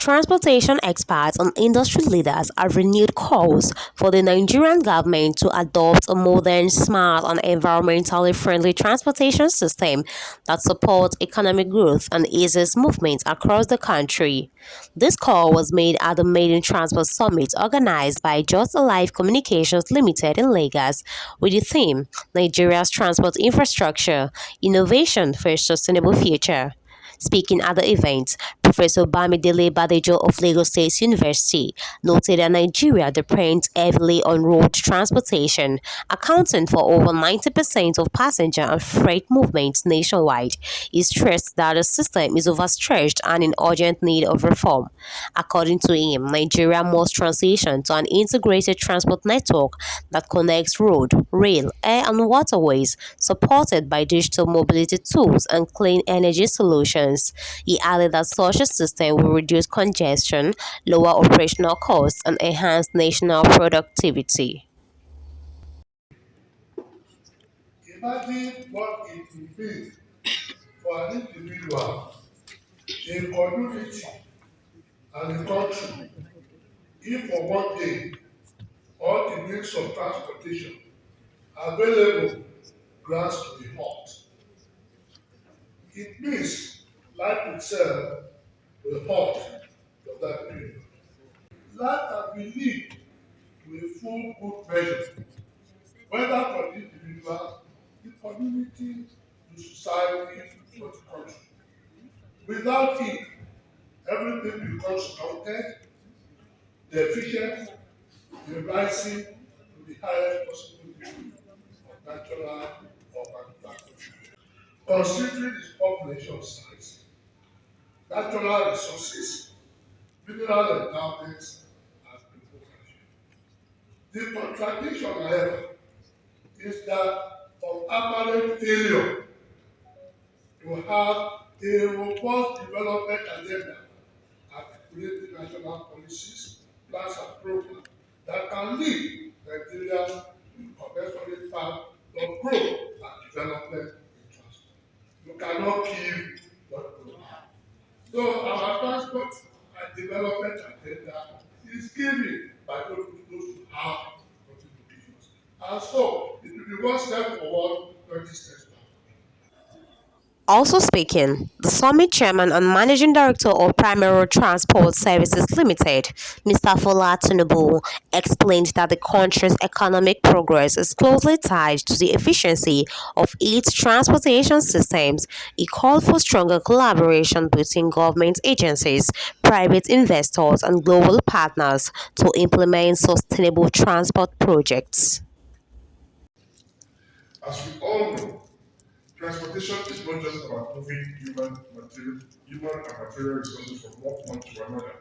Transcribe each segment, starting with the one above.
transportation experts and industry leaders have renewed calls for the Nigerian government to adopt a modern, smart, and environmentally friendly transportation system that supports economic growth and eases movement across the country. This call was made at the Maiden Transport Summit organized by JustAlive Communications Limited in Lagos with the theme Nigeria's Transport Infrastructure Innovation for a Sustainable Future. Speaking at the event, Professor Bamidele Badejo of Lagos State University noted that Nigeria depends heavily on road transportation, accounting for over 90% of passenger and freight movements nationwide. He stressed that the system is overstretched and in urgent need of reform. According to him, Nigeria must transition to an integrated transport network that connects road, rail, air, and waterways, supported by digital mobility tools and clean energy solutions. He added that such a system will reduce congestion, lower operational costs, and enhance national productivity. Imagine what it will be for an individual, a community, and a country if for one day all the means of transportation available grants to be halt. It means life itself will halt for that period. Life can be lived to a full good measure, whether for the individual, the community, the society, or the country. Without it, everything becomes stunted, deficient, and rising to the highest possible degree of natural or manufacturing. Considering its population size, natural resources, mineral endowments, and demography. The contradiction, however, is that of apparent failure to have a robust development agenda articulating national policies, plans, and programs that can lead Nigeria to a commensurate path of growth and development in transport. You cannot kill what you have. So our transport and development agenda is given by those who have contributions. And so it will be one step forward, 20 steps back. Also speaking, the summit chairman and managing director of Primary Road Transport Services Limited, Mr. Fola Tinubu, explained that the country's economic progress is closely tied to the efficiency of its transportation systems. He called for stronger collaboration between government agencies, private investors, and global partners to implement sustainable transport projects. As we all know, transportation is not just about moving human and material resources from one point to another.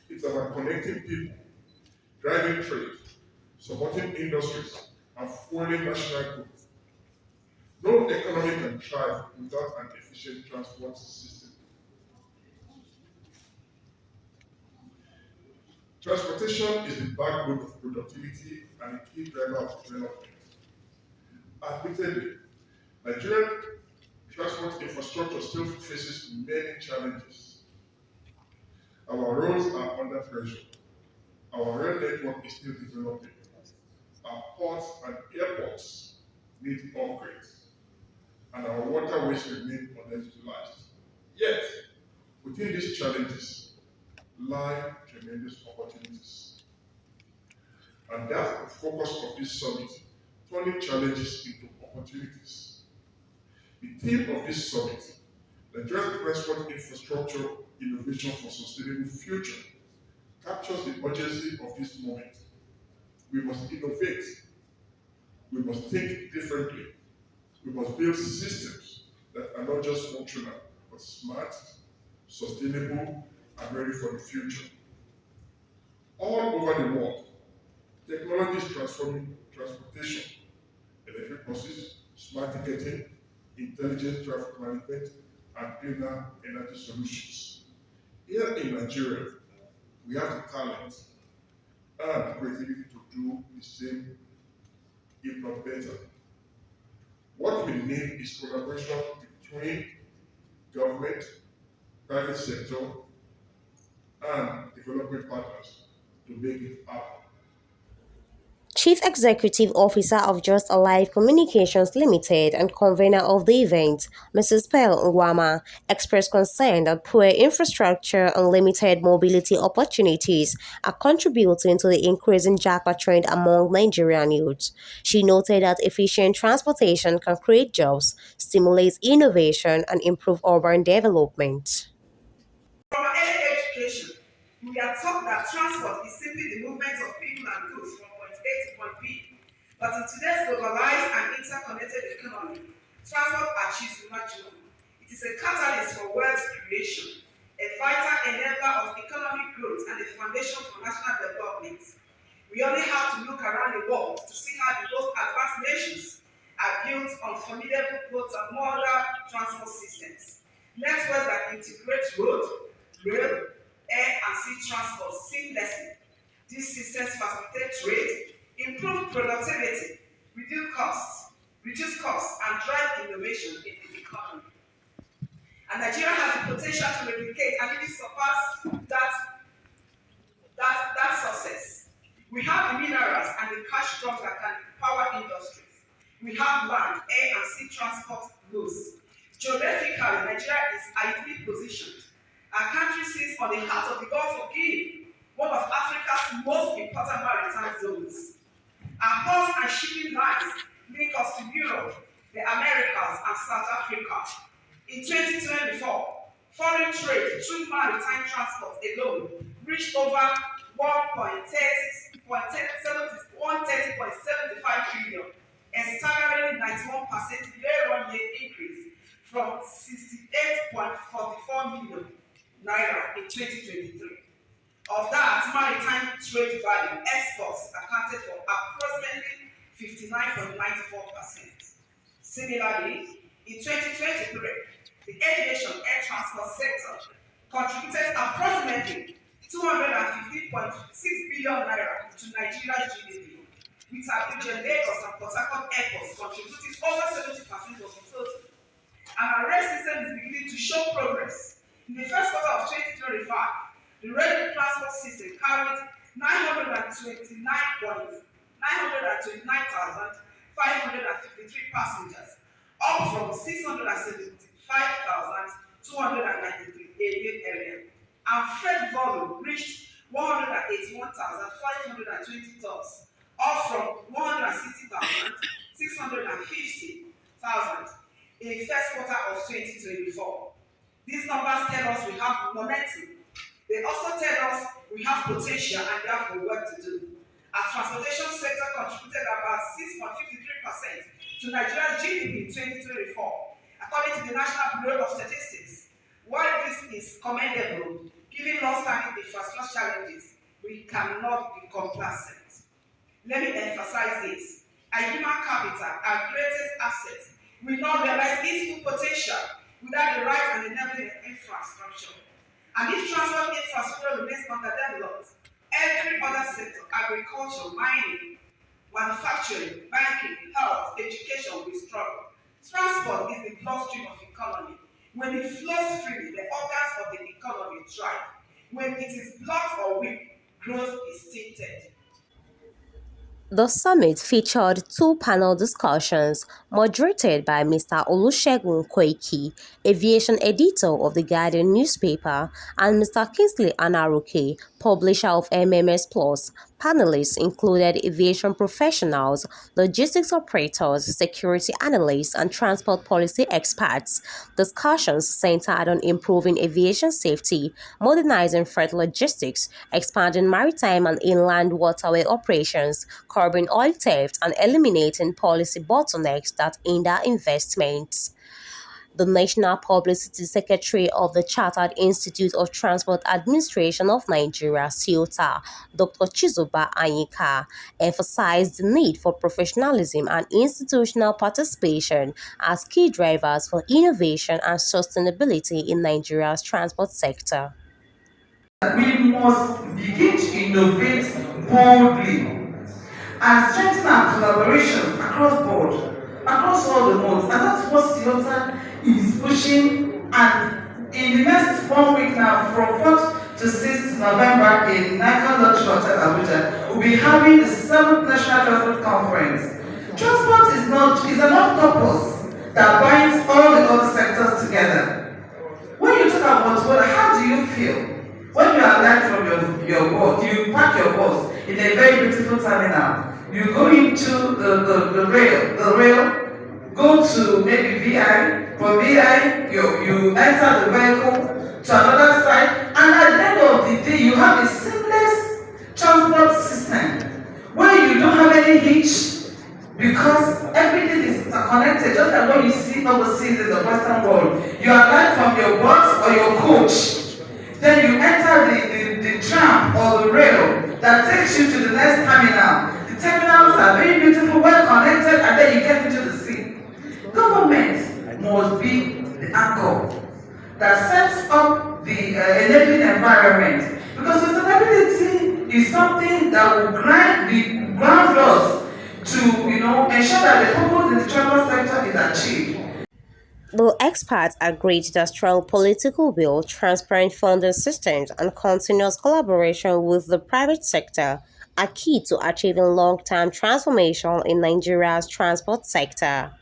It's about connecting people, driving trade, supporting industries, and fueling national growth. No economy can thrive without an efficient transport system. Transportation is the backbone of productivity and a key driver of development. Admittedly, Nigerian transport infrastructure still faces many challenges. Our roads are under pressure. Our rail network is still developing. Our ports and airports need upgrades, and our waterways remain underutilized. Yet, within these challenges lie tremendous opportunities. And that's the focus of this summit, turning challenges into opportunities. The theme of this summit, Nigerian transport infrastructure innovation for sustainable future, captures the urgency of this moment. We must innovate. We must think differently. We must build systems that are not just functional, but smart, sustainable, and ready for the future. All over the world, technology is transforming transportation, electric buses, smart ticketing, intelligent traffic management, and cleaner energy solutions. Here in Nigeria, we have the talent and creativity to do the same, if not better. What we need is collaboration between government, private sector, and development partners to make it happen. Chief Executive Officer of JustAlive Communications Limited and convener of the event, Mrs. Pearl Nwama, expressed concern that poor infrastructure and limited mobility opportunities are contributing to the increasing japa trend among Nigerian youths. She noted that efficient transportation can create jobs, stimulate innovation, and improve urban development. From our early education, we are taught that transport is simply the movement of people and goods from point A to point B. But in today's globalized and interconnected economy, transport achieves maximum. It is a catalyst for wealth creation, a vital enabler of economic growth, and a foundation for national development. We only have to look around the world to see how the most advanced nations are built on formidable multimodal transport systems. Networks that integrate road, rail, air, and sea transport seamlessly. These systems facilitate trade, improve productivity, reduce costs, and drive innovation in the economy. And Nigeria has the potential to replicate and even surpass that success. We have the minerals and the cash crops that can power industries. We have land, air, and sea transport routes. Geographically, Nigeria is ideally positioned. Our country sits on the heart of the Gulf of Guinea, one of Africa's most important maritime zones. Our ports and shipping lines link us to Europe, the Americas, and South Africa. In 2024, foreign trade through maritime transport alone reached over 130.75 trillion, a staggering 91% year-on-year increase from 68.44 million naira in 2023. Of that, maritime trade value exports accounted for approximately 59.94%. Similarly, in 2023, the aviation air transport sector contributed approximately 250.6 billion naira to Nigeria's GDP, with Abuja, Lagos, and Port Harcourt airports contributing over 70% of the total. And our rail system is beginning to show progress. In the first quarter of 2025, the rail transport system carried 929,553 passengers, up from 675,293 alien area. And freight volume reached 181,520 tons, up from 160,650,000 in the first quarter of 2024. These numbers tell us we have momentum. They also tell us we have potential and therefore work to do. Our transportation sector contributed about 6.53% to Nigeria's GDP in 2024, according to the National Bureau of Statistics. While this is commendable, given long-standing infrastructure challenges, we cannot be complacent. Let me emphasize this. Our human capital, our greatest asset, will not realize its full potential without the right and enabling infrastructure. And if transport infrastructure remains underdeveloped, every other sector, agriculture, mining, manufacturing, banking, health, education will struggle. Transport is the bloodstream of economy. When it flows freely, the organs of the economy thrive. When it is blocked or weak, growth is tainted. The summit featured two panel discussions moderated by Mr. Olusegun Koiki, aviation editor of the Guardian newspaper, and Mr. Kingsley Anaroke, publisher of MMS Plus. Panelists included aviation professionals, logistics operators, security analysts, and transport policy experts. Discussions centered on improving aviation safety, modernizing freight logistics, expanding maritime and inland waterway operations, curbing oil theft, and eliminating policy bottlenecks that hinder investments. The National Publicity Secretary of the Chartered Institute of Transport Administration of Nigeria, CIOTA, Dr. Chizoba Anyika, emphasized the need for professionalism and institutional participation as key drivers for innovation and sustainability in Nigeria's transport sector. We must begin to innovate boldly and strengthen our collaboration across board, across all the modes. And that's what Toyota is pushing. And in the next 1 week now, from 4th to 6th November in National Lodge Hotel, Abuja, we'll be having the 7th National Transport Conference. Transport is an octopus that binds all the other sectors together. When you talk about water, how do you feel? When you alight from your boat, you park your boat in a very beautiful terminal. You go into the rail. The rail, go to maybe VI. From VI, you enter the vehicle to another side. And at the end of the day, you have a seamless transport system where you don't have any hitch, because everything is interconnected. Just like when you see overseas in the Western world, you alight from your bus or your coach, then you enter the tram or the rail that takes you to the next terminal. The terminals are very beautiful, well connected, and then you get into the sea. Government must be the anchor that sets up the enabling environment, because sustainability is something that will grind the ground us to ensure that the purpose in the travel sector is achieved. The experts agreed that strong political will, transparent funding systems, and continuous collaboration with the private sector are key to achieving long-term transformation in Nigeria's transport sector.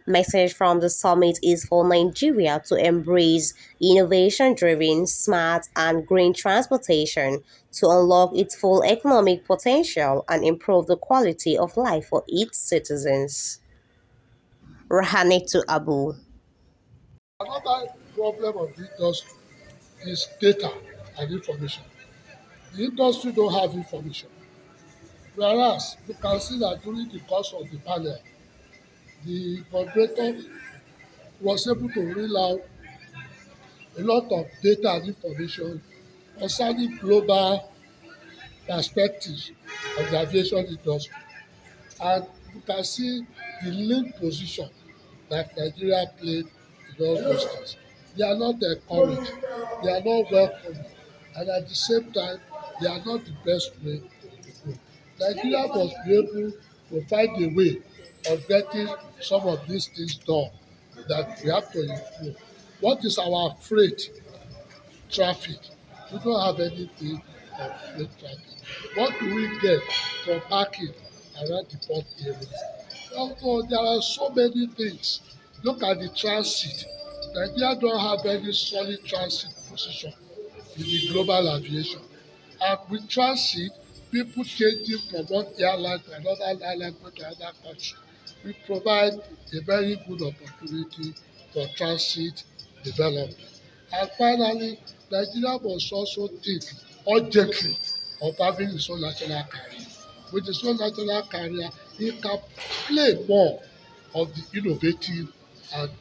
Message from the summit is for Nigeria to embrace innovation-driven, smart, and green transportation to unlock its full economic potential and improve the quality of life for its citizens. Rahanetu Abu. Another problem of the industry is data and information. The industry don't have information. Whereas you can see that during the course of the panel, the moderator was able to reel out a lot of data and information concerning global perspectives of the aviation industry. And you can see the lead position that Nigeria played in all those things. They are not encouraged, they are not welcome, and at the same time, they are not the best way to go. Nigeria must be able to find a way of getting some of these things done that we have to improve. What is our freight traffic? We don't have anything of freight traffic. What do we get from parking around the port areas? So there are so many things. Look at the transit. Nigeria don't have any solid transit position in the global aviation. And with transit, people changing from one airline to another airline to another country, we provide a very good opportunity for transit development. And finally, Nigeria must also think urgently of having its own national carrier. With its own national carrier, it can play more of the innovative and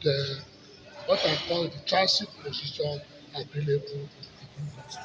what I call the transit position available in the industry.